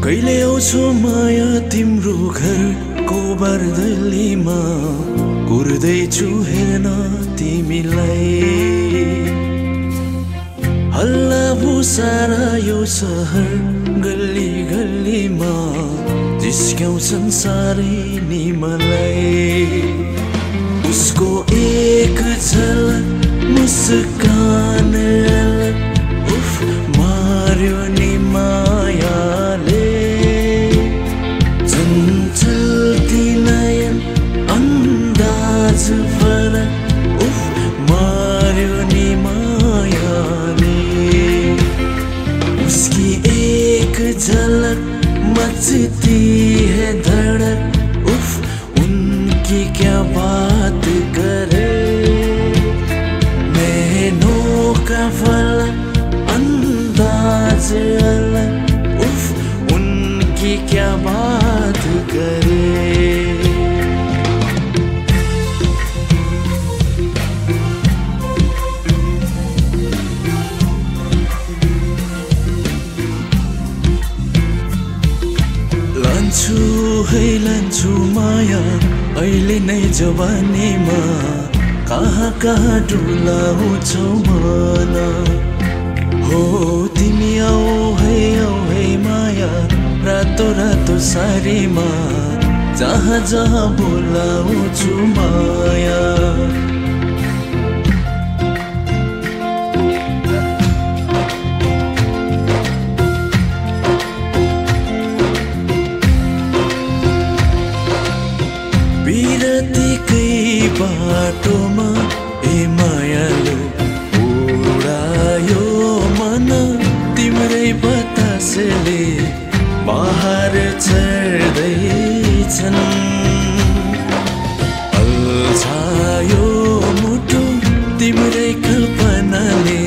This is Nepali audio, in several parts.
कहिले आउँछौ माया तिम्रो घरको बर्दलीमा कुर्दैछु हेर्न तिमीलाई हल्ला भुसारा यो सहर गल्ली गल्लीमा जिस्क्याउँछन् सारै नि मलाई उसको एक झलक मुस्कान उफ मार्यो नि मायाले चञ्चल्ती नयन अन्दाज फरक उफ मार्यो नि मायाले उसकी एक झलक मचती है धड़क उफ उनकी क्या बात करे नैनों का फलक अंदाज अलग उफ उनकी क्या बात करे लान्छु माया अहिले नै जवानीमा कहाँ कहाँ डुलाउँछौ मलाई हो तिमी आऊ है माया रातो रातो सारीमा जहाँ जहाँ बोलाउँछु माया बिरतीकै बाटोमा ए मायालु उडायो मन तिम्रै बतासले बाहर चढ्दैछन् अल्छायो मुटु तिम्रै कल्पनाले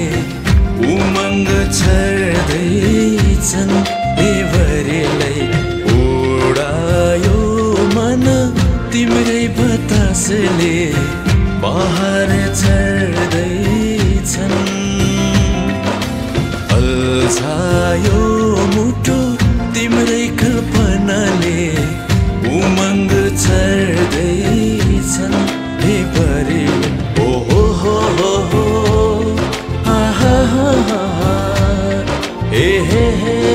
उमङ्ग छर्दैछन् ए भरिलाई उडायो मन तिम्रै बतासले बाहर चढ्दैछन् अल्छायो मुटु तिम्रै कल्पनाले उमङ्ग छर्दैछन् हे परे ओ हो हा हे